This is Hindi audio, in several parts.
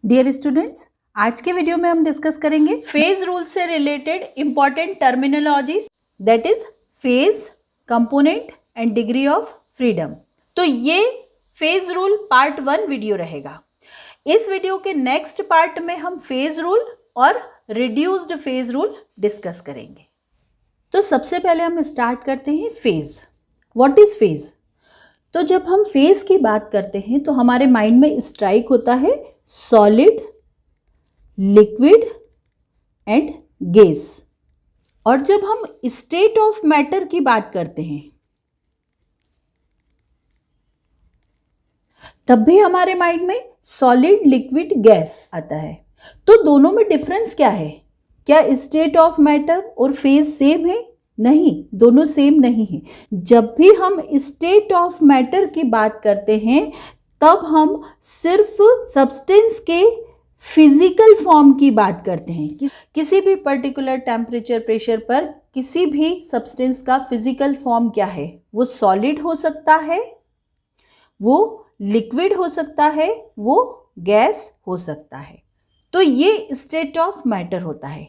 डियर स्टूडेंट्स, आज के वीडियो में हम डिस्कस करेंगे फेज रूल से related important terminologies, that is phase, component and degree of freedom. तो ये फेज रूल पार्ट 1 वीडियो रहेगा। इस वीडियो के नेक्स्ट पार्ट में हम फेज रूल और रिड्यूस्ड फेज रूल डिस्कस करेंगे। तो सबसे पहले हम स्टार्ट करते हैं फेज। What is phase? तो जब हम फेज की बात करते हैं तो हमारे माइंड में स्ट्राइक होता है सॉलिड, लिक्विड एंड गैस। और जब हम स्टेट ऑफ मैटर की बात करते हैं तब भी हमारे माइंड में सॉलिड, लिक्विड, गैस आता है। तो दोनों में डिफरेंस क्या है? क्या स्टेट ऑफ मैटर और फेज सेम है? नहीं, दोनों सेम नहीं है। जब भी हम स्टेट ऑफ मैटर की बात करते हैं तब हम सिर्फ सब्सटेंस के फिजिकल फॉर्म की बात करते हैं। किसी भी पर्टिकुलर टेम्परेचर, प्रेशर पर किसी भी सब्सटेंस का फिजिकल फॉर्म क्या है? वो सॉलिड हो सकता है, वो लिक्विड हो सकता है, वो गैस हो सकता है। तो ये स्टेट ऑफ मैटर होता है।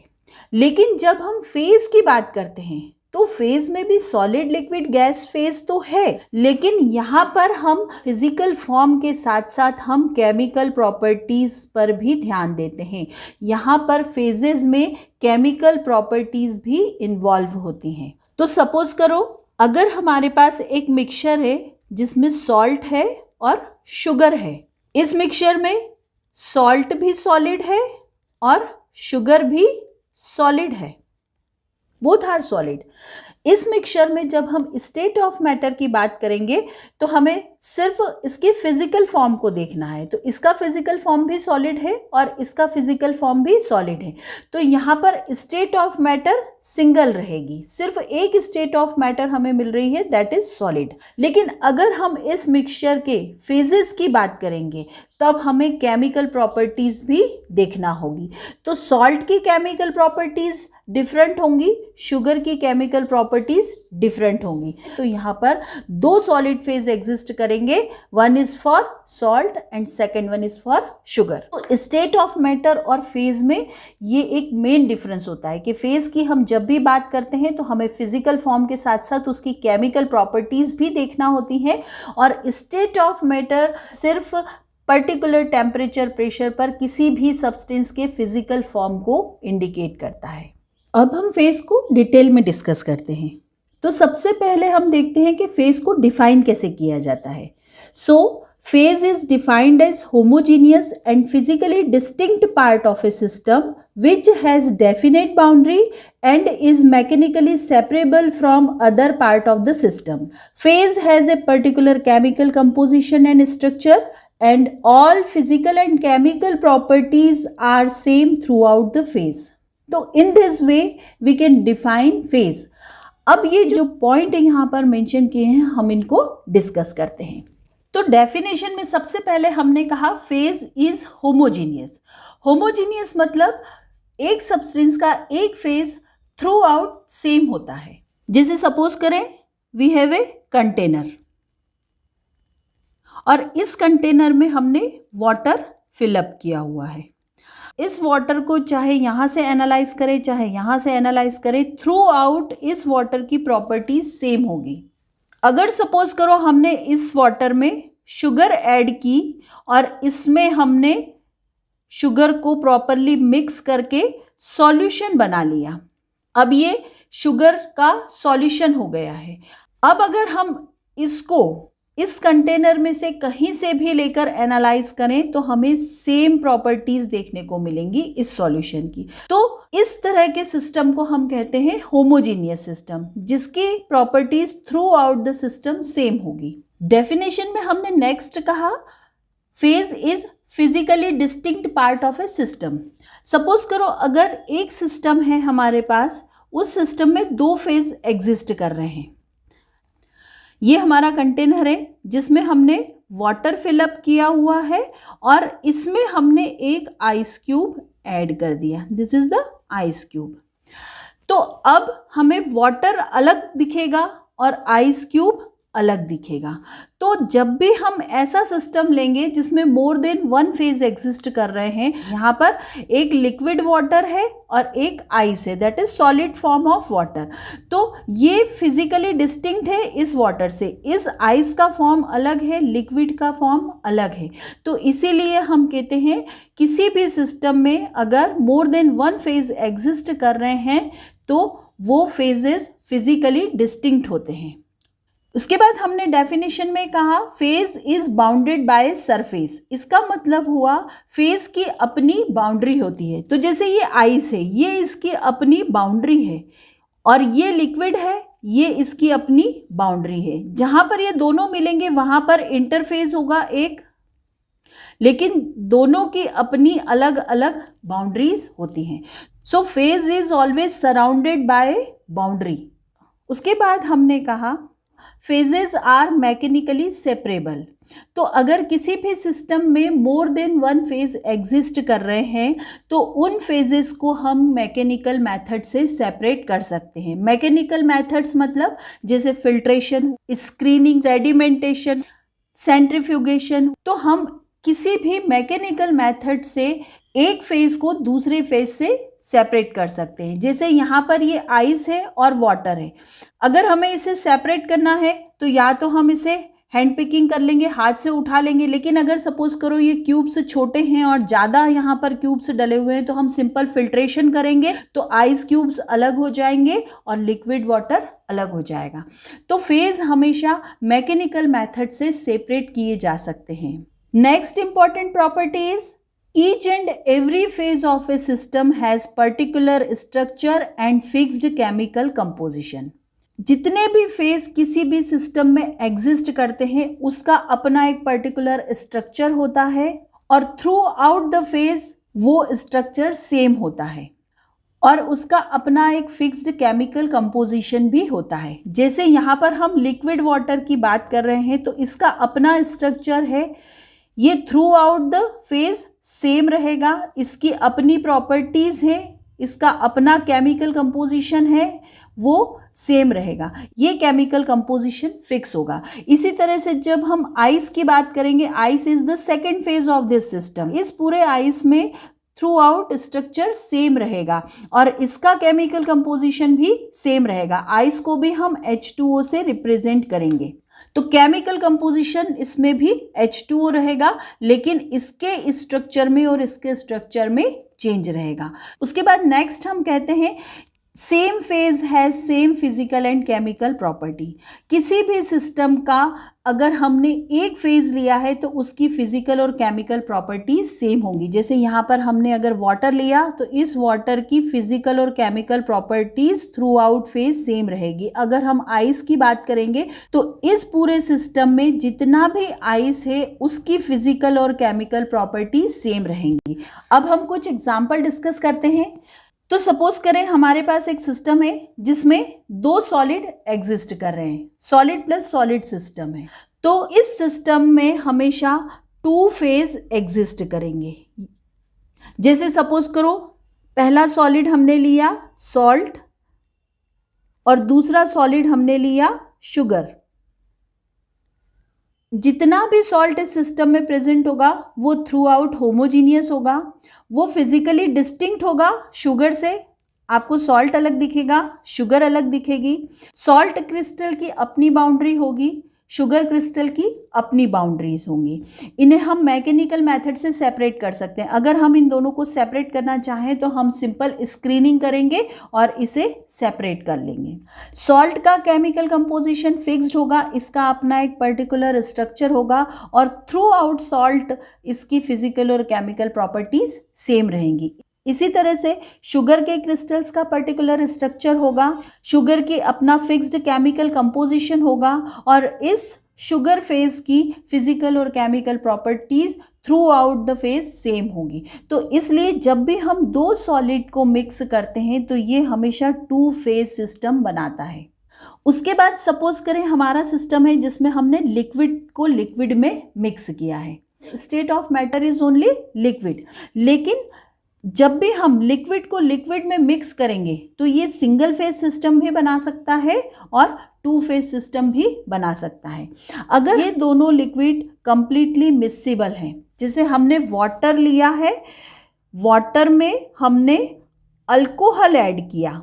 लेकिन जब हम फेज की बात करते हैं तो फेज में भी सॉलिड, लिक्विड, गैस फेज तो है, लेकिन यहाँ पर हम फिजिकल फॉर्म के साथ साथ हम केमिकल प्रॉपर्टीज पर भी ध्यान देते हैं। यहाँ पर फेजेस में केमिकल प्रॉपर्टीज भी इन्वॉल्व होती हैं। तो सपोज करो अगर हमारे पास एक मिक्सचर है जिसमें सॉल्ट है और शुगर है। इस मिक्सचर में सॉल्ट भी सॉलिड है और शुगर भी सॉलिड है, बोथ आर सॉलिड। इस मिक्सचर में जब हम स्टेट ऑफ मैटर की बात करेंगे तो हमें सिर्फ इसके फिजिकल फॉर्म को देखना है। तो इसका फिजिकल फॉर्म भी सॉलिड है और इसका फिजिकल फॉर्म भी सॉलिड है। तो यहाँ पर स्टेट ऑफ मैटर सिंगल रहेगी, सिर्फ एक स्टेट ऑफ मैटर हमें मिल रही है, दैट इज सॉलिड। लेकिन अगर हम इस मिक्सचर के फेजेस की बात करेंगे तब हमें केमिकल प्रॉपर्टीज भी देखना होगी। तो सॉल्ट की केमिकल प्रॉपर्टीज डिफरेंट होंगी, शुगर की केमिकल प्रॉपर्टीज डिफरेंट होंगी। तो यहाँ पर दो सॉलिड फेज एग्जिस्ट करेंगे, one is for salt and second one is for sugar. तो स्टेट ऑफ मैटर और फेज में ये एक मेन डिफरेंस होता है कि फेज की हम जब भी बात करते हैं तो हमें फिजिकल फॉर्म के साथ साथ उसकी केमिकल प्रॉपर्टीज भी देखना होती है, और स्टेट ऑफ मैटर सिर्फ पर्टिकुलर टेम्परेचर, प्रेशर पर किसी भी सब्सटेंस के फिजिकल फॉर्म को इंडिकेट करता है। अब हम फेज को डिटेल में डिस्कस करते हैं। तो सबसे पहले हम देखते हैं कि फेज को डिफाइन कैसे किया जाता है। So phase is defined as homogeneous and physically distinct part of a system which has definite boundary and is mechanically separable from other part of the system. Phase has a particular chemical composition and structure, and all physical and chemical properties are same throughout the phase. तो in this way we can define phase. अब ये जो पॉइंट यहाँ पर मेंशन किए हैं हम इनको डिस्कस करते हैं। तो डेफिनेशन में सबसे पहले हमने कहा फेज इज होमोजीनियस। होमोजीनियस मतलब एक सब्सटेंस का एक फेज थ्रू आउट सेम होता है। जैसे सपोज करें वी हैव ए कंटेनर और इस कंटेनर में हमने वाटर फिलअप किया हुआ है। इस वाटर को चाहे यहाँ से एनालाइज करें चाहे यहाँ से एनालाइज करें, थ्रू आउट इस वाटर की प्रॉपर्टीज सेम होगी। अगर सपोज करो हमने इस वाटर में शुगर ऐड की और इसमें हमने शुगर को प्रॉपरली मिक्स करके सॉल्यूशन बना लिया, अब ये शुगर का सॉल्यूशन हो गया है। अब अगर हम इसको इस कंटेनर में से कहीं से भी लेकर एनालाइज करें तो हमें सेम प्रॉपर्टीज देखने को मिलेंगी इस सॉल्यूशन की। तो इस तरह के सिस्टम को हम कहते हैं होमोजीनियस सिस्टम, जिसकी properties through out the system same होगी। डेफिनेशन में हमने नेक्स्ट कहा phase is physically distinct part of a system. Suppose करो अगर एक सिस्टम है हमारे पास, उस सिस्टम में दो फेज एग्जिस्ट कर रहे हैं। ये हमारा कंटेनर है जिसमें हमने वाटर फिलअप किया हुआ है और इसमें हमने एक आइस क्यूब ऐड कर दिया, this is the ice cube. तो अब हमें वाटर अलग दिखेगा और आइस क्यूब अलग दिखेगा। तो जब भी हम ऐसा सिस्टम लेंगे जिसमें more than one phase exist कर रहे हैं, यहाँ पर एक लिक्विड वाटर है और एक आइस है, that is solid form of water, तो ये फिजिकली डिस्टिंक्ट है इस वाटर से, इस आइस का फॉर्म अलग है, लिक्विड का फॉर्म अलग है। तो इसीलिए हम कहते हैं किसी भी सिस्टम में अगर more than one phase exist कर रहे हैं तो वो फेजेस फिजिकली डिस्टिंक्ट होते हैं। उसके बाद हमने डेफिनेशन में कहा phase is bounded by surface. इसका मतलब हुआ फेज की अपनी बाउंड्री होती है। तो जैसे ये आइस है, ये इसकी अपनी बाउंड्री है, और ये लिक्विड है, ये इसकी अपनी बाउंड्री है। जहां पर ये दोनों मिलेंगे वहां पर इंटरफेस होगा एक, लेकिन दोनों की अपनी अलग अलग बाउंड्रीज होती हैं। सो phase is always surrounded by boundary. उसके बाद हमने कहा फेजेस आर मैकेनिकली सेपरेबल। तो अगर किसी भी सिस्टम में more than one phase exist कर रहे हैं तो उन फेजेस को हम मैकेनिकल मेथड से सेपरेट कर सकते हैं। मैकेनिकल मेथड्स मतलब जैसे फिल्ट्रेशन, स्क्रीनिंग, सेडिमेंटेशन, सेंट्रीफ्यूगेशन। तो हम किसी भी मैकेनिकल मेथड से एक फेज को दूसरे फेज से सेपरेट कर सकते हैं। जैसे यहाँ पर ये आइस है और वाटर है, अगर हमें इसे सेपरेट करना है तो या तो हम इसे हैंड पिकिंग कर लेंगे, हाथ से उठा लेंगे, लेकिन अगर सपोज करो ये क्यूब्स छोटे हैं और ज़्यादा यहाँ पर क्यूब्स डले हुए हैं तो हम सिंपल फिल्ट्रेशन करेंगे तो आइस क्यूब्स अलग हो जाएंगे और लिक्विड वाटर अलग हो जाएगा। तो फेज हमेशा मैकेनिकल मेथड से सेपरेट किए जा सकते हैं। Next important property is each and every phase of a system has particular structure and fixed chemical composition। जितने भी फेज किसी भी सिस्टम में एग्जिस्ट करते हैं उसका अपना एक पर्टिकुलर स्ट्रक्चर होता है और थ्रू आउट द फेज वो स्ट्रक्चर सेम होता है और उसका अपना एक फिक्स्ड केमिकल कंपोजिशन भी होता है। जैसे यहाँ पर हम लिक्विड वाटर की बात कर रहे हैं तो इसका अपना स्ट्रक्चर है, ये through out the phase same रहेगा, इसकी अपनी प्रॉपर्टीज है, इसका अपना केमिकल कंपोजिशन है, वो सेम रहेगा, ये केमिकल कंपोजिशन फिक्स होगा। इसी तरह से जब हम आइस की बात करेंगे, ice is the second phase of this system. इस पूरे आइस में थ्रू आउट स्ट्रक्चर सेम रहेगा और इसका केमिकल कंपोजिशन भी सेम रहेगा। आइस को भी हम H2O से रिप्रेजेंट करेंगे तो केमिकल कंपोजिशन इसमें भी H2O रहेगा, लेकिन इसके स्ट्रक्चर में और इसके स्ट्रक्चर में चेंज रहेगा। उसके बाद नेक्स्ट हम कहते हैं same phase has same physical and chemical property. किसी भी सिस्टम का अगर हमने एक फेज लिया है तो उसकी फिजिकल और केमिकल प्रॉपर्टीज सेम होंगी। जैसे यहाँ पर हमने अगर वाटर लिया तो इस वाटर की फिजिकल और chemical properties through out phase same रहेगी। अगर हम आइस की बात करेंगे तो इस पूरे सिस्टम में जितना भी आइस है उसकी फिजिकल और केमिकल प्रॉपर्टीज सेम रहेंगी। अब हम कुछ एग्जाम्पल डिस्कस करते हैं। तो सपोज करें हमारे पास एक सिस्टम है जिसमें दो सॉलिड एग्जिस्ट कर रहे हैं, सॉलिड प्लस सॉलिड सिस्टम है। तो इस सिस्टम में हमेशा टू फेज एग्जिस्ट करेंगे। जैसे सपोज करो पहला सॉलिड हमने लिया सॉल्ट और दूसरा सॉलिड हमने लिया शुगर। जितना भी सॉल्ट इस सिस्टम में प्रेजेंट होगा वो थ्रू आउट होमोजीनियस होगा, वो फिजिकली डिस्टिंक्ट होगा शुगर से। आपको सॉल्ट अलग दिखेगा, शुगर अलग दिखेगी। सॉल्ट क्रिस्टल की अपनी बाउंड्री होगी, शुगर क्रिस्टल की अपनी बाउंड्रीज होंगी। इन्हें हम मैकेनिकल मेथड से सेपरेट कर सकते हैं। अगर हम इन दोनों को सेपरेट करना चाहें तो हम सिंपल स्क्रीनिंग करेंगे और इसे सेपरेट कर लेंगे। सॉल्ट का केमिकल कंपोजिशन फिक्स्ड होगा, इसका अपना एक पर्टिकुलर स्ट्रक्चर होगा और थ्रू आउट सॉल्ट इसकी फिजिकल और केमिकल प्रॉपर्टीज सेम रहेंगी। इसी तरह से शुगर के क्रिस्टल्स का पर्टिकुलर स्ट्रक्चर होगा, शुगर की अपना फिक्स्ड केमिकल कंपोजिशन होगा और इस शुगर फेज की फिजिकल और chemical properties through out the phase same होगी। तो इसलिए जब भी हम दो सॉलिड को मिक्स करते हैं तो ये हमेशा टू फेज सिस्टम बनाता है। उसके बाद सपोज करें हमारा सिस्टम है जिसमें हमने लिक्विड को लिक्विड में मिक्स किया है। State of matter is only liquid, लेकिन जब भी हम लिक्विड को लिक्विड में मिक्स करेंगे तो ये सिंगल फेज सिस्टम भी बना सकता है और टू फेज सिस्टम भी बना सकता है। अगर ये दोनों लिक्विड कंप्लीटली मिक्सिबल हैं, जैसे हमने वाटर लिया है, वाटर में हमने अल्कोहल ऐड किया,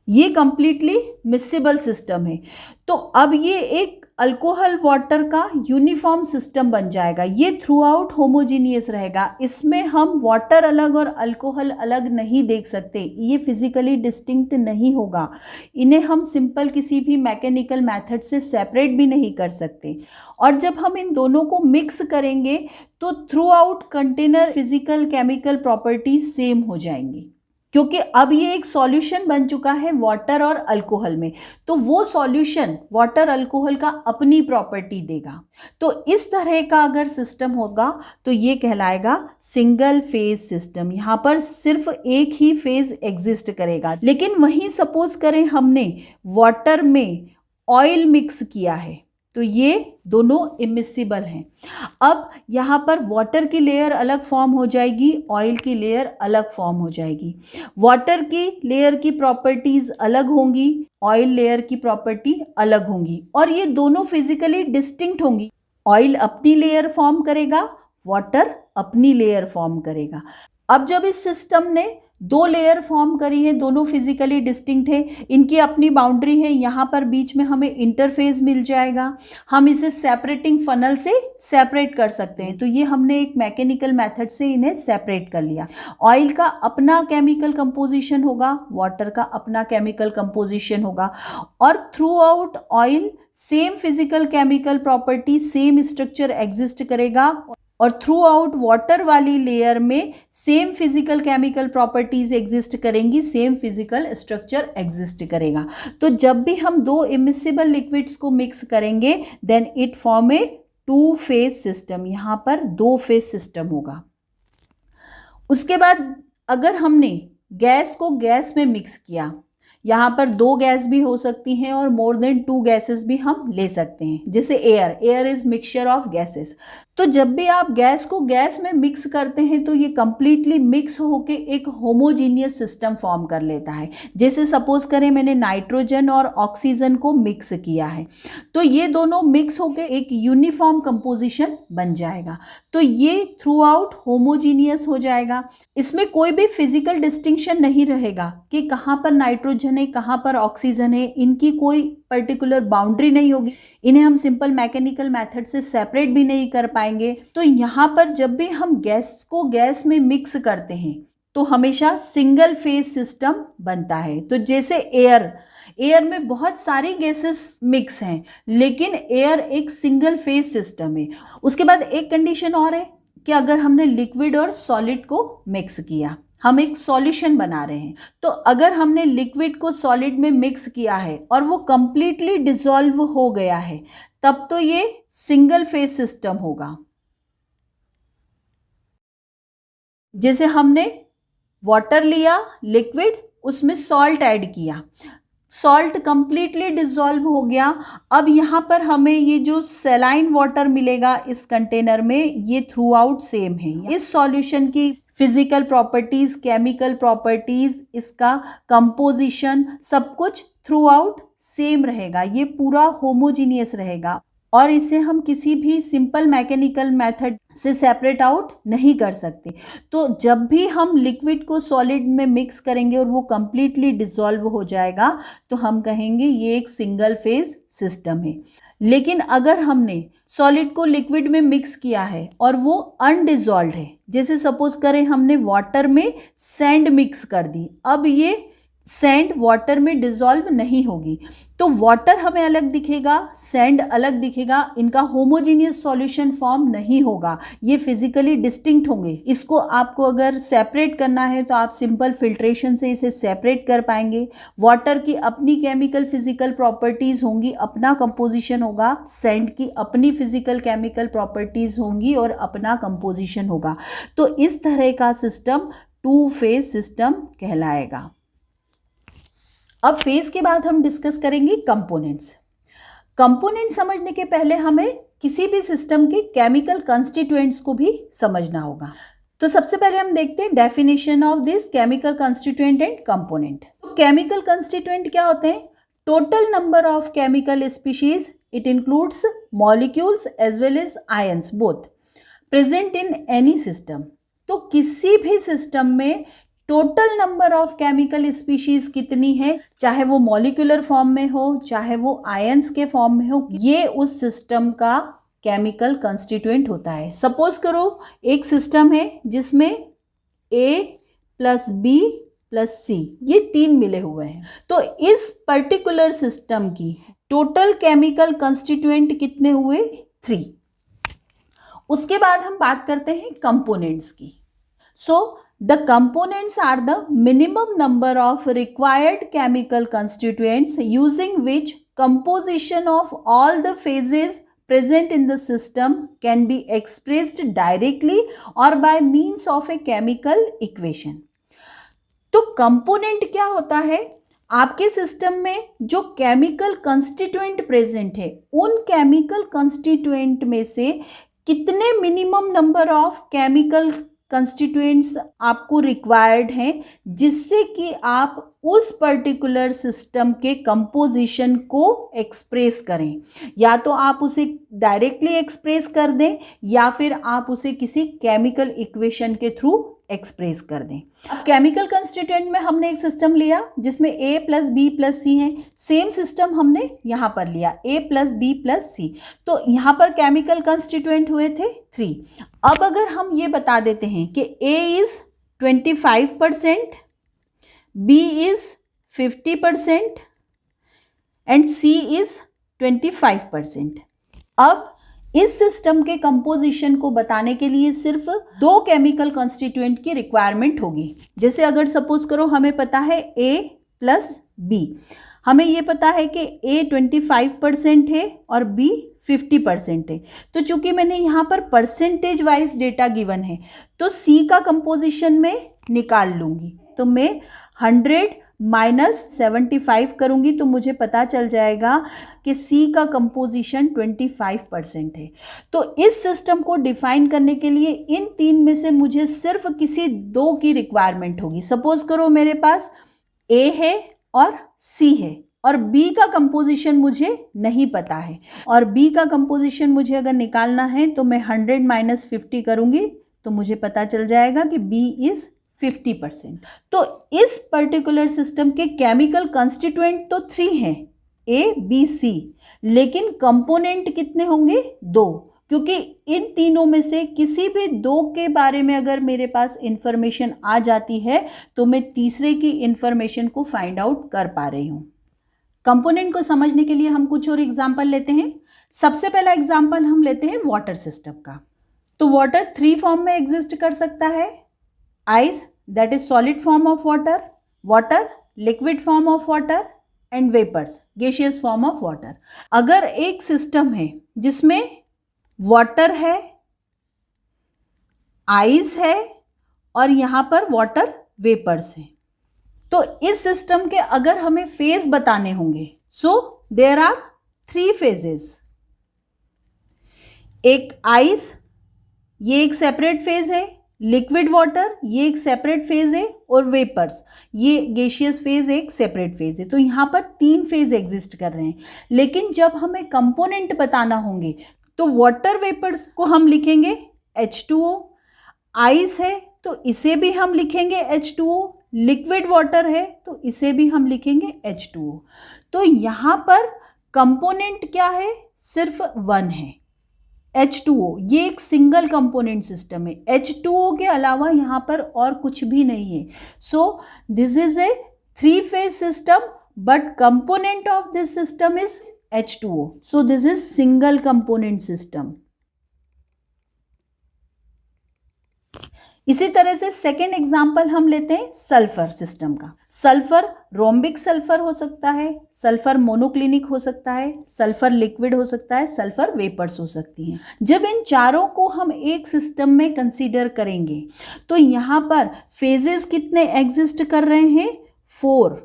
ये कंप्लीटली मिक्सिबल सिस्टम है, तो अब ये एक अल्कोहल वाटर का यूनिफॉर्म सिस्टम बन जाएगा। ये थ्रू आउट होमोजीनियस रहेगा, इसमें हम वाटर अलग और अल्कोहल अलग नहीं देख सकते, ये फिजिकली डिस्टिंक्ट नहीं होगा। इन्हें हम सिंपल किसी भी मैकेनिकल मेथड से सेपरेट भी नहीं कर सकते। और जब हम इन दोनों को मिक्स करेंगे तो through out container physical chemical properties same हो जाएंगी, क्योंकि अब ये एक सॉल्यूशन बन चुका है वाटर और अल्कोहल में, तो वो सॉल्यूशन वाटर अल्कोहल का अपनी प्रॉपर्टी देगा। तो इस तरह का अगर सिस्टम होगा तो ये कहलाएगा सिंगल फेज सिस्टम। यहाँ पर सिर्फ एक ही फेज एग्जिस्ट करेगा। लेकिन वहीं सपोज करें हमने वाटर में ऑयल मिक्स किया है, तो ये दोनों इमिसिबल हैं। अब यहाँ पर वाटर की लेयर अलग फॉर्म हो जाएगी, ऑयल की लेयर अलग फॉर्म हो जाएगी। वाटर की लेयर की प्रॉपर्टीज अलग होंगी, ऑयल लेयर की प्रॉपर्टी अलग होंगी, और ये दोनों फिजिकली डिस्टिंक्ट होंगी। ऑयल अपनी लेयर फॉर्म करेगा, वाटर अपनी लेयर फॉर्म करेगा। अब जब इस सिस्टम ने दो लेयर फॉर्म करी है, दोनों फिजिकली डिस्टिंक्ट है, इनकी अपनी बाउंड्री है, यहाँ पर बीच में हमें इंटरफेस मिल जाएगा, हम इसे सेपरेटिंग फनल से सेपरेट कर सकते हैं। तो ये हमने एक मैकेनिकल मेथड से इन्हें सेपरेट कर लिया। ऑयल का अपना केमिकल कंपोजिशन होगा, वाटर का अपना केमिकल कंपोजिशन होगा, और throughout oil same physical chemical property, same structure exist करेगा, और थ्रू आउट वाटर वाली लेयर में same physical chemical properties exist करेंगी, सेम फिजिकल स्ट्रक्चर एग्जिस्ट करेगा। तो जब भी हम दो इमिसिबल लिक्विड्स को मिक्स करेंगे then it form a two phase system. यहाँ पर दो फेज सिस्टम होगा। उसके बाद अगर हमने गैस को गैस में मिक्स किया, यहाँ पर दो गैस भी हो सकती हैं और मोर देन टू गैसेस भी हम ले सकते हैं, जैसे air is mixture of gases. तो जब भी आप गैस को गैस में मिक्स करते हैं तो ये कंप्लीटली मिक्स होके एक होमोजीनियस सिस्टम फॉर्म कर लेता है। जैसे सपोज करें मैंने नाइट्रोजन और ऑक्सीजन को मिक्स किया है, तो ये दोनों मिक्स होके एक यूनिफॉर्म कंपोजिशन बन जाएगा। तो ये थ्रू आउट होमोजीनियस हो जाएगा। इसमें कोई भी फिजिकल डिस्टिंक्शन नहीं रहेगा कि कहाँ पर नाइट्रोजन है, कहाँ पर ऑक्सीजन है, इनकी कोई पर्टिकुलर बाउंड्री नहीं होगी। इन्हें हम सिंपल मैकेनिकल मेथड से सेपरेट भी नहीं कर पाएंगे। तो यहाँ पर जब भी हम गैस को गैस में मिक्स करते हैं तो हमेशा सिंगल फेज सिस्टम बनता है। तो जैसे एयर में बहुत सारी गैसेस मिक्स हैं, लेकिन एयर एक सिंगल फेज सिस्टम है। उसके बाद एक कंडीशन और है कि अगर हमने लिक्विड और सॉलिड को मिक्स किया, हम एक सॉल्यूशन बना रहे हैं, तो अगर हमने लिक्विड को सॉलिड में मिक्स किया है और वो कंप्लीटली डिसॉल्व हो गया है, तब तो ये सिंगल फेज सिस्टम होगा। जैसे हमने वाटर लिया लिक्विड, उसमें सॉल्ट ऐड किया, सॉल्ट कंप्लीटली डिसॉल्व हो गया। अब यहाँ पर हमें ये जो सैलाइन वाटर मिलेगा इस कंटेनर में, ये थ्रू आउट सेम है। इस सॉल्यूशन की फिजिकल प्रॉपर्टीज, केमिकल प्रॉपर्टीज, इसका कंपोजिशन, सब कुछ थ्रू आउट सेम रहेगा। ये पूरा होमोजीनियस रहेगा और इसे हम किसी भी सिंपल मैकेनिकल मेथड से सेपरेट आउट नहीं कर सकते। तो जब भी हम लिक्विड को सॉलिड में मिक्स करेंगे और वो कंप्लीटली डिसॉल्व हो जाएगा, तो हम कहेंगे ये एक सिंगल फेज सिस्टम है। लेकिन अगर हमने सॉलिड को लिक्विड में मिक्स किया है और वो अनडिसॉल्व्ड है, जैसे सपोज करें हमने वाटर में सैंड मिक्स कर दी, अब ये सैंड वाटर में डिसॉल्व नहीं होगी, तो वाटर हमें अलग दिखेगा, सैंड अलग दिखेगा, इनका होमोजीनियस सॉल्यूशन फॉर्म नहीं होगा, ये फिजिकली डिस्टिंक्ट होंगे। इसको आपको अगर सेपरेट करना है तो आप सिंपल फिल्ट्रेशन से इसे सेपरेट कर पाएंगे। वाटर की अपनी केमिकल फिजिकल प्रॉपर्टीज होंगी, अपना कंपोजिशन होगा, सैंड की अपनी फिजिकल केमिकल प्रॉपर्टीज होंगी और अपना कंपोजिशन होगा। तो इस तरह का सिस्टम टू फेज सिस्टम कहलाएगा। अब फेज के बाद हम डिस्कस करेंगे कंपोनेंट्स। कंपोनेंट समझने के पहले हमें किसी भी सिस्टम के केमिकल कंस्टिट्यूएंट्स को भी समझना होगा। तो सबसे पहले हम देखते हैं definition of this chemical constituent and component. तो केमिकल कंस्टिट्यूएंट क्या होते हैं? Total number of chemical species, it includes molecules as well as ions both present in any system. तो किसी भी सिस्टम में total number of chemical species कितनी है, चाहे वो मॉलिक्यूलर फॉर्म में हो चाहे वो आयंस के फॉर्म में हो, ये उस सिस्टम का केमिकल कंस्टिट्यूएंट होता है। सपोज करो एक सिस्टम है जिसमें A plus B plus C ये 3 मिले हुए हैं, तो इस पर्टिकुलर सिस्टम की टोटल केमिकल कंस्टिट्यूएंट कितने हुए? 3। उसके बाद हम बात करते हैं कंपोनेंट्स की। So the components are the minimum number of required chemical constituents using which composition of all the phases present in the system can be expressed directly or by means of a chemical equation। तो कंपोनेंट क्या होता है? आपके सिस्टम में जो केमिकल कंस्टिट्यूएंट प्रेजेंट है उन केमिकल कंस्टिट्यूएंट में से कितने minimum number of chemical constituents आपको रिक्वायर्ड हैं जिससे कि आप उस पर्टिकुलर सिस्टम के कंपोजिशन को एक्सप्रेस करें। या तो आप उसे डायरेक्टली एक्सप्रेस कर दें या फिर आप उसे किसी केमिकल इक्वेशन के थ्रू एक्सप्रेस कर दें। अब केमिकल कंस्टिट्यूएंट में हमने एक सिस्टम लिया जिसमें A plus B plus C है। सेम सिस्टम हमने यहाँ पर लिया A plus B plus C, तो यहाँ पर केमिकल कंस्टिट्यूएंट हुए थे 3। अब अगर हम ये बता देते हैं कि A is 25%, B is 50% and C is 25%। अब इस सिस्टम के कंपोजिशन को बताने के लिए सिर्फ 2 केमिकल कॉन्स्टिट्यूएंट की रिक्वायरमेंट होगी। जैसे अगर सपोज करो हमें पता है A प्लस B, हमें ये पता है कि A 25% है और B 50% है, तो चूंकि मैंने यहाँ पर परसेंटेज वाइज डेटा गिवन है तो C का कंपोजिशन में निकाल लूँगी। तो मैं 100 माइनस 75 करूंगी तो मुझे पता चल जाएगा कि C का कंपोजिशन 25% है। तो इस सिस्टम को डिफाइन करने के लिए इन 3 में से मुझे सिर्फ किसी 2 की रिक्वायरमेंट होगी। सपोज करो मेरे पास A है और C है और B का कंपोजिशन मुझे नहीं पता है, और B का कंपोजिशन मुझे अगर निकालना है तो मैं 100 माइनस 50 करूंगी तो मुझे पता चल जाएगा कि B इज 50%। तो इस पर्टिकुलर सिस्टम के केमिकल कंस्टिट्यूएंट तो 3 हैं A, B, C, लेकिन कंपोनेंट कितने होंगे? 2, क्योंकि इन तीनों में से किसी भी 2 के बारे में अगर मेरे पास इंफॉर्मेशन आ जाती है तो मैं तीसरे की इंफॉर्मेशन को फाइंड आउट कर पा रही हूँ। कंपोनेंट को समझने के लिए हम कुछ और एग्जाम्पल लेते हैं। सबसे पहला एग्जाम्पल हम लेते हैं वाटर सिस्टम का। तो वाटर 3 फॉर्म में एग्जिस्ट कर सकता है। Ice, that is solid form of water, water liquid form of water and vapors gaseous form of water। अगर एक सिस्टम है जिसमें वाटर है, आइस है और यहाँ पर वाटर वेपर्स है, तो इस सिस्टम के अगर हमें फेज बताने होंगे सो देयर आर 3 फेजेस। एक आइस, ये एक सेपरेट फेज है, लिक्विड वाटर ये एक सेपरेट फेज है और वेपर्स ये गैसियस फेज एक सेपरेट फेज है। तो यहाँ पर 3 फेज एग्जिस्ट कर रहे हैं। लेकिन जब हमें कंपोनेंट बताना होंगे तो वाटर वेपर्स को हम लिखेंगे H2O, आइस है तो इसे भी हम लिखेंगे H2O, लिक्विड वाटर है तो इसे भी हम लिखेंगे H2O। तो यहाँ पर कंपोनेंट क्या है? सिर्फ 1 है, H2O। ये एक सिंगल कंपोनेंट सिस्टम है, H2O के अलावा यहाँ पर और कुछ भी नहीं है। So this is a 3 phase system but component of this system is H2O। So this is single component system. इसी तरह से सेकेंड एग्जाम्पल हम लेते हैं सल्फर सिस्टम का। सल्फर रोम्बिक सल्फर हो सकता है, सल्फर मोनोक्लिनिक हो सकता है, सल्फर लिक्विड हो सकता है, सल्फर वेपर्स हो सकती हैं। जब इन चारों को हम एक सिस्टम में कंसीडर करेंगे तो यहाँ पर फेजेस कितने एग्जिस्ट कर रहे हैं? 4।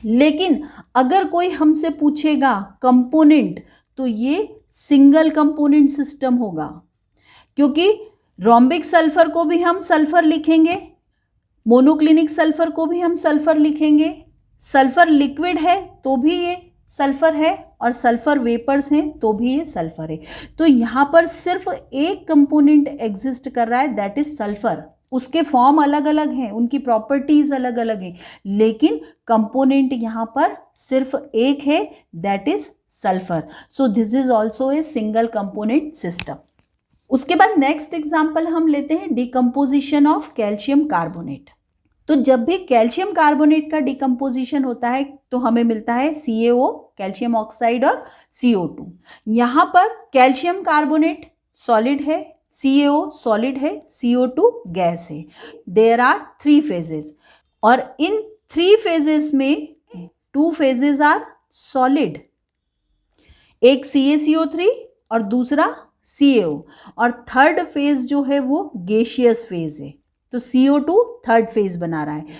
लेकिन अगर कोई हमसे पूछेगा कंपोनेंट तो ये सिंगल कंपोनेंट सिस्टम होगा, क्योंकि रोम्बिक सल्फर को भी हम सल्फर लिखेंगे, मोनोक्लिनिक सल्फर को भी हम सल्फर लिखेंगे, सल्फर लिक्विड है तो भी ये सल्फर है, और सल्फर वेपर्स हैं तो भी ये सल्फर है। तो यहाँ पर सिर्फ एक कंपोनेंट एग्जिस्ट कर रहा है, दैट इज सल्फर। उसके फॉर्म अलग अलग हैं, उनकी प्रॉपर्टीज अलग अलग हैं, लेकिन कंपोनेंट यहाँ पर सिर्फ एक है, that is sulphur. So this is also a single component system. उसके बाद नेक्स्ट एग्जाम्पल हम लेते हैं डिकम्पोजिशन ऑफ कैल्शियम कार्बोनेट। तो जब भी कैल्शियम कार्बोनेट का डिकम्पोजिशन होता है तो हमें मिलता है CaO, कैल्शियम ऑक्साइड, और CO2। यहाँ पर कैल्शियम कार्बोनेट सॉलिड है, CaO सॉलिड है, CO2 गैस है। देयर आर 3 फेजेस, और इन 3 फेजेस में 2 फेजेस आर सॉलिड, एक CaCO3 और दूसरा CaO, और थर्ड फेज जो है वो गैसियस फेज है। तो CO2 थर्ड फेज बना रहा है।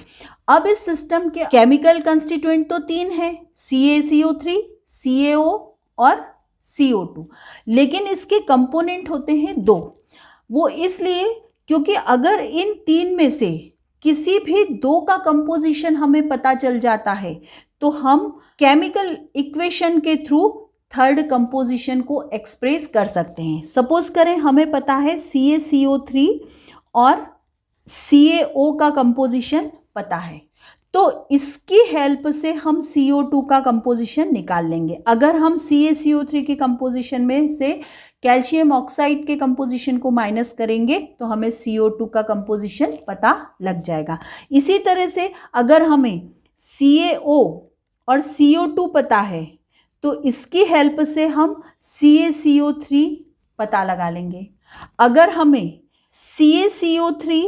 अब इस सिस्टम के केमिकल कंस्टिट्यूएंट तो 3 है, CaCO3, CaO और CO2, लेकिन इसके कंपोनेंट होते हैं 2। वो इसलिए क्योंकि अगर इन 3 में से किसी भी 2 का कंपोजिशन हमें पता चल जाता है तो हम केमिकल इक्वेशन के थ्रू थर्ड कंपोजिशन को एक्सप्रेस कर सकते हैं। सपोज करें हमें पता है CaCO3 और CaO का कंपोजिशन पता है, तो इसकी हेल्प से हम CO2 का कंपोजिशन निकाल लेंगे। अगर हम CaCO3 के कंपोजिशन में से कैल्शियम ऑक्साइड के कंपोजिशन को माइनस करेंगे तो हमें CO2 का कंपोजिशन पता लग जाएगा। इसी तरह से अगर हमें CaO और CO2 पता है तो इसकी हेल्प से हम CaCO3 पता लगा लेंगे। अगर हमें CaCO3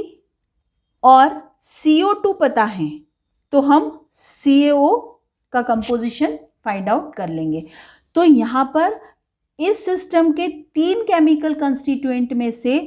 और CO2 पता है तो हम CaO का कंपोजिशन फाइंड आउट कर लेंगे। तो यहाँ पर इस सिस्टम के 3 केमिकल कंस्टिट्यूएंट में से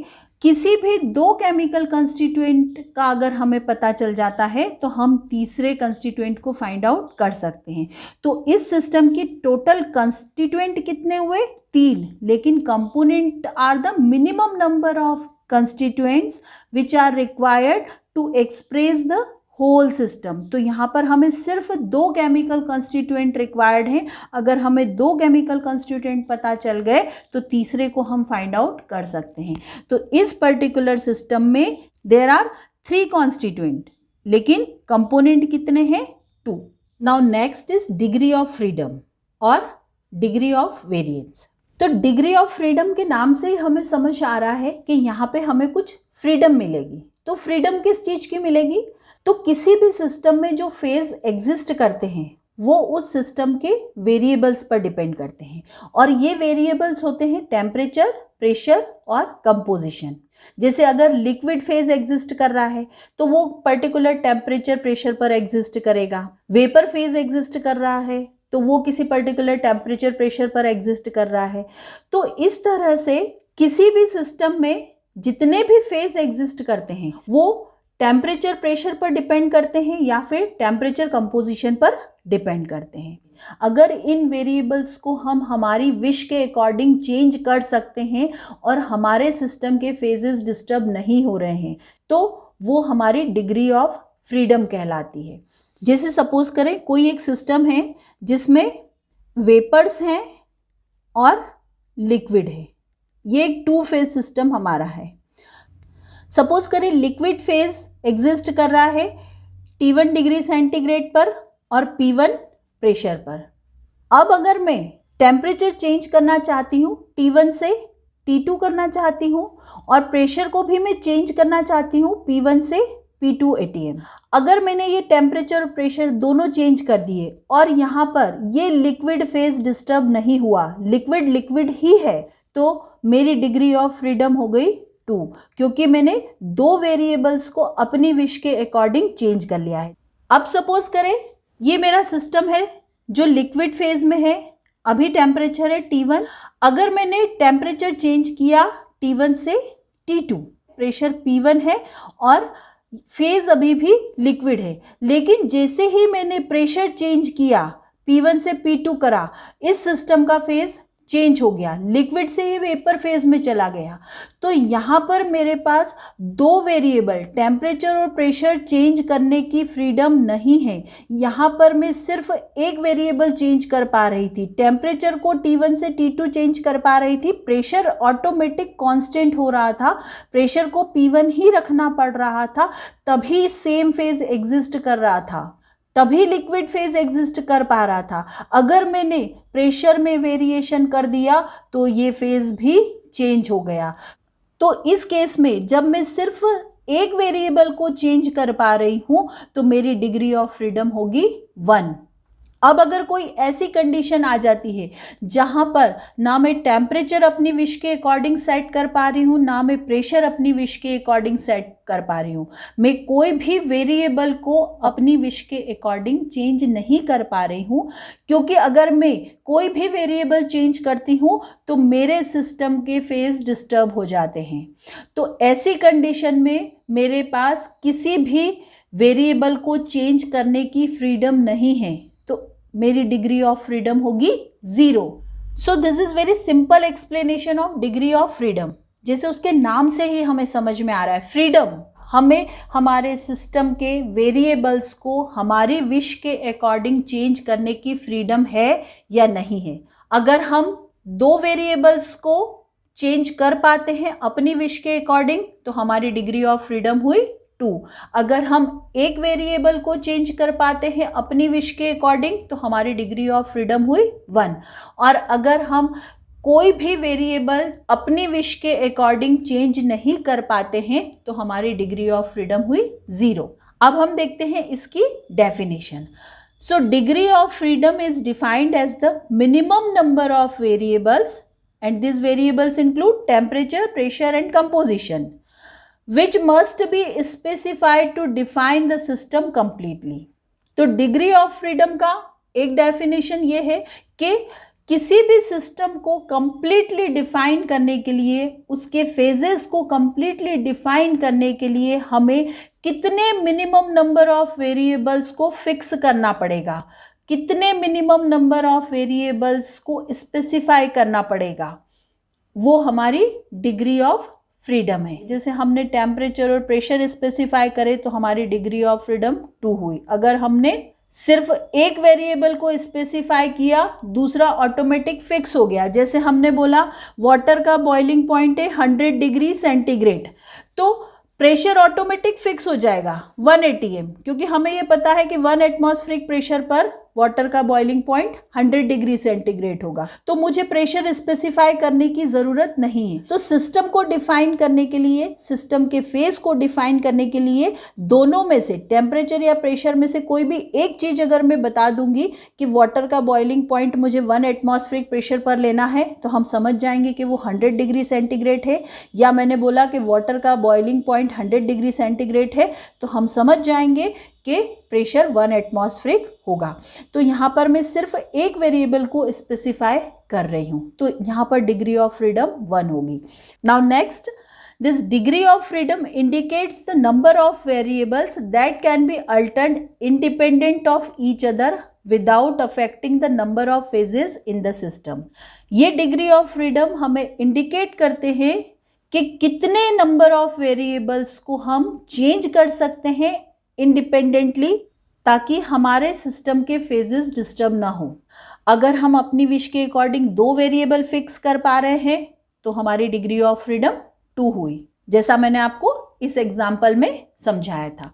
किसी भी 2 केमिकल कंस्टिट्यूएंट का अगर हमें पता चल जाता है तो हम तीसरे कंस्टिट्यूएंट को फाइंड आउट कर सकते हैं। तो इस सिस्टम की टोटल कंस्टिट्यूएंट कितने हुए? 3, लेकिन component are the minimum number of constituents which are required to express the whole system। तो यहाँ पर हमें सिर्फ 2 केमिकल कंस्टिट्यूएंट रिक्वायर्ड हैं। अगर हमें 2 केमिकल कंस्टिट्यूएंट पता चल गए तो तीसरे को हम फाइंड आउट कर सकते हैं। तो इस पर्टिकुलर सिस्टम में देयर आर 3 कॉन्स्टिट्यूएंट, लेकिन कंपोनेंट कितने हैं? 2। Now next is degree of freedom और डिग्री ऑफ वेरिएंस। तो डिग्री ऑफ फ्रीडम के नाम से ही हमें समझ आ रहा है कि यहाँ पे हमें कुछ फ्रीडम मिलेगी। तो फ्रीडम किस चीज़ की मिलेगी? तो किसी भी सिस्टम में जो फेज एग्जिस्ट करते हैं वो उस सिस्टम के वेरिएबल्स पर डिपेंड करते हैं, और ये वेरिएबल्स होते हैं टेम्परेचर, प्रेशर और कंपोजिशन। जैसे अगर लिक्विड फेज एग्जिस्ट कर रहा है तो वो पर्टिकुलर टेम्परेचर, प्रेशर पर एग्जिस्ट करेगा। वेपर फेज एग्जिस्ट कर रहा है तो वो किसी पर्टिकुलर टेम्परेचर, प्रेशर पर एग्जिस्ट कर रहा है। तो इस तरह से किसी भी सिस्टम में जितने भी फेज एग्जिस्ट करते हैं वो टेम्परेचर, प्रेशर पर डिपेंड करते हैं या फिर टेम्परेचर, कंपोजिशन पर डिपेंड करते हैं। अगर इन वेरिएबल्स को हम हमारी विश के अकॉर्डिंग चेंज कर सकते हैं और हमारे सिस्टम के फेजेस डिस्टर्ब नहीं हो रहे हैं तो वो हमारी डिग्री ऑफ फ्रीडम कहलाती है। जैसे सपोज करें कोई एक सिस्टम है जिसमें वेपर्स हैं और लिक्विड है, ये एक 2 फेज सिस्टम हमारा है। सपोज करें लिक्विड फेज एग्जिस्ट कर रहा है T1 डिग्री सेंटीग्रेड पर और P1 प्रेशर पर। अब अगर मैं टेम्परेचर चेंज करना चाहती हूँ, T1 से T2 करना चाहती हूँ, और प्रेशर को भी मैं चेंज करना चाहती हूँ P1 से P2 ATM। अगर मैंने ये टेम्परेचर और प्रेशर दोनों चेंज कर दिए और यहाँ पर ये लिक्विड फेज डिस्टर्ब नहीं हुआ, लिक्विड लिक्विड ही है, तो मेरी डिग्री ऑफ फ्रीडम हो गई 2, क्योंकि मैंने 2 वेरिएबल्स को अपनी विश के अकॉर्डिंग चेंज कर लिया है। अब सपोज करें ये मेरा सिस्टम है जो लिक्विड फेज में है, अभी टेम्परेचर है T1। अगर मैंने टेम्परेचर चेंज किया T1 से T2, प्रेशर P1 है और फेज अभी भी लिक्विड है, लेकिन जैसे ही मैंने प्रेशर चेंज किया P1 से P2 करा, इस सिस्टम का फेज चेंज हो गया, लिक्विड से ये वेपर फेज में चला गया। तो यहाँ पर मेरे पास दो वेरिएबल टेम्परेचर और प्रेशर चेंज करने की फ्रीडम नहीं है। यहाँ पर मैं सिर्फ एक वेरिएबल चेंज कर पा रही थी, टेम्परेचर को T1 से T2 चेंज कर पा रही थी, प्रेशर ऑटोमेटिक कांस्टेंट हो रहा था, प्रेशर को P1 ही रखना पड़ रहा था, तभी सेम फेज एग्जिस्ट कर रहा था, तभी लिक्विड फेज एग्जिस्ट कर पा रहा था। अगर मैंने प्रेशर में वेरिएशन कर दिया तो ये फेज भी चेंज हो गया। तो इस केस में जब मैं सिर्फ एक वेरिएबल को चेंज कर पा रही हूं तो मेरी डिग्री ऑफ फ्रीडम होगी 1। अब अगर कोई ऐसी कंडीशन आ जाती है जहां पर ना मैं टेम्परेचर अपनी विश के अकॉर्डिंग सेट कर पा रही हूं, ना मैं प्रेशर अपनी विश के अकॉर्डिंग सेट कर पा रही हूं, मैं कोई भी वेरिएबल को अपनी विश के अकॉर्डिंग चेंज नहीं कर पा रही हूं, क्योंकि अगर मैं कोई भी वेरिएबल चेंज करती हूं तो मेरे सिस्टम के फेज डिस्टर्ब हो जाते हैं। तो ऐसी कंडीशन में मेरे पास किसी भी वेरिएबल को चेंज करने की फ्रीडम नहीं है, तो मेरी डिग्री ऑफ फ्रीडम होगी 0। So this is very simple explanation of degree of freedom. जैसे उसके नाम से ही हमें समझ में आ रहा है, फ्रीडम, हमें हमारे सिस्टम के वेरिएबल्स को हमारी विश के अकॉर्डिंग चेंज करने की फ्रीडम है या नहीं है। अगर हम दो वेरिएबल्स को चेंज कर पाते हैं अपनी विश के अकॉर्डिंग तो हमारी डिग्री ऑफ फ्रीडम हुई 2। अगर हम एक वेरिएबल को चेंज कर पाते हैं अपनी विश के अकॉर्डिंग तो हमारी डिग्री ऑफ फ्रीडम हुई 1। और अगर हम कोई भी वेरिएबल अपनी विश के अकॉर्डिंग चेंज नहीं कर पाते हैं तो हमारी डिग्री ऑफ फ्रीडम हुई 0। अब हम देखते हैं इसकी definition. So degree of freedom is defined as the minimum number of variables and these variables include temperature, pressure and composition, which must be specified to define the system completely। तो डिग्री ऑफ फ्रीडम का एक डेफिनेशन ये है कि किसी भी सिस्टम को कंप्लीटली डिफाइन करने के लिए, उसके फेजेस को कंप्लीटली डिफाइन करने के लिए हमें कितने मिनिमम नंबर ऑफ वेरिएबल्स को फिक्स करना पड़ेगा, कितने मिनिमम नंबर ऑफ वेरिएबल्स को स्पेसिफाई करना पड़ेगा, वो हमारी डिग्री ऑफ फ्रीडम है। जैसे हमने टेम्परेचर और प्रेशर स्पेसिफाई करे तो हमारी डिग्री ऑफ फ्रीडम 2 हुई। अगर हमने सिर्फ एक वेरिएबल को स्पेसिफाई किया, दूसरा ऑटोमेटिक फिक्स हो गया। जैसे हमने बोला वाटर का बॉइलिंग पॉइंट है 100 डिग्री सेंटीग्रेड, तो प्रेशर ऑटोमेटिक फिक्स हो जाएगा 1 atm, क्योंकि हमें ये पता है कि 1 एटमॉस्फेरिक प्रेशर पर वाटर का बॉइलिंग पॉइंट 100 डिग्री सेंटीग्रेड होगा, तो मुझे प्रेशर स्पेसिफाई करने की जरूरत नहीं है। तो सिस्टम को डिफाइन करने के लिए, सिस्टम के फेज को डिफाइन करने के लिए दोनों में से, टेम्परेचर या प्रेशर में से कोई भी एक चीज अगर मैं बता दूंगी कि वाटर का बॉइलिंग पॉइंट मुझे 1 एटमॉस्फेरिक प्रेशर पर लेना है, तो हम समझ जाएंगे कि वो 100 डिग्री सेंटीग्रेड है। या मैंने बोला कि वाटर का बॉइलिंग पॉइंट 100 डिग्री सेंटीग्रेड है, तो हम समझ जाएंगे कि प्रेशर 1 एटमॉस्फेरिक होगा। तो यहाँ पर मैं सिर्फ एक वेरिएबल को स्पेसिफाई कर रही हूँ, तो यहाँ पर डिग्री ऑफ फ्रीडम 1 होगी। Now next, this degree of freedom indicates the number of variables that can be altered independent of each other without affecting the number of phases in the system. ये डिग्री ऑफ फ्रीडम हमें इंडिकेट करते हैं कि कितने नंबर ऑफ वेरिएबल्स को हम चेंज कर सकते हैं इंडिपेंडेंटली, ताकि हमारे सिस्टम के फेजेस डिस्टर्ब ना हो। अगर हम अपनी विश के अकॉर्डिंग 2 वेरिएबल फिक्स कर पा रहे हैं तो हमारी डिग्री ऑफ फ्रीडम 2 हुई, जैसा मैंने आपको इस एग्जाम्पल में समझाया था।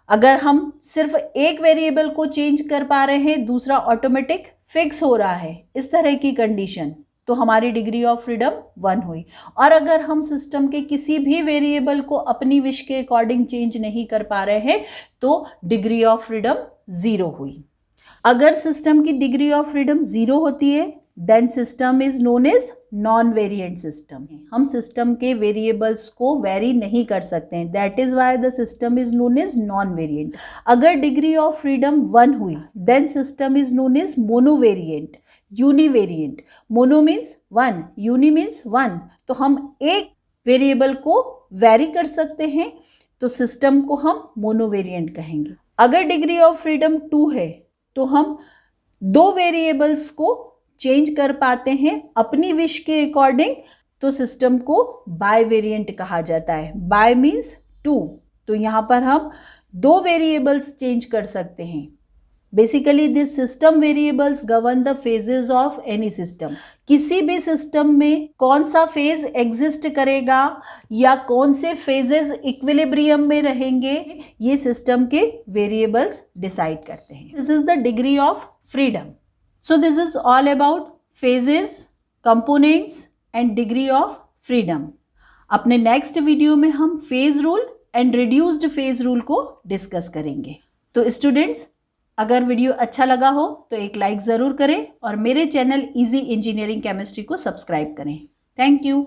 अगर हम सिर्फ एक वेरिएबल को चेंज कर पा रहे हैं, दूसरा ऑटोमेटिक फिक्स हो रहा है, इस तरह की कंडीशन, तो हमारी डिग्री ऑफ फ्रीडम 1 हुई। और अगर हम सिस्टम के किसी भी वेरिएबल को अपनी विश के अकॉर्डिंग चेंज नहीं कर पा रहे हैं तो डिग्री ऑफ फ्रीडम 0 हुई। अगर सिस्टम की डिग्री ऑफ फ्रीडम 0 होती है then system is known as non variant system है। हम सिस्टम के वेरिएबल्स को वेरी नहीं कर सकते हैं, that is why the system is known as non variant. अगर डिग्री ऑफ फ्रीडम 1 हुई then system is known as monovariant, univariant. Mono means 1, uni means 1, तो हम एक वेरिएबल को वेरी कर सकते हैं, तो सिस्टम को हम मोनोवेरिएंट कहेंगे। अगर डिग्री ऑफ फ्रीडम 2 है तो हम 2 वेरिएबल्स को चेंज कर पाते हैं अपनी विश के अकॉर्डिंग, तो सिस्टम को बाय वेरिएंट कहा जाता है। बाय मीन्स टू, तो यहाँ पर हम 2 वेरिएबल्स चेंज कर सकते हैं। Basically this system variables govern the phases of any system. किसी भी सिस्टम में कौन सा फेज एग्जिस्ट करेगा या कौन से फेजेस इक्विलिब्रियम में रहेंगे, ये सिस्टम के वेरिएबल्स डिसाइड करते हैं। This is the degree of freedom. So this is all about phases, components and degree of freedom. अपने नेक्स्ट वीडियो में हम phase rule and reduced phase rule को डिस्कस करेंगे। तो स्टूडेंट्स, अगर वीडियो अच्छा लगा हो तो एक लाइक ज़रूर करें और मेरे चैनल इजी इंजीनियरिंग केमिस्ट्री को सब्सक्राइब करें। Thank you.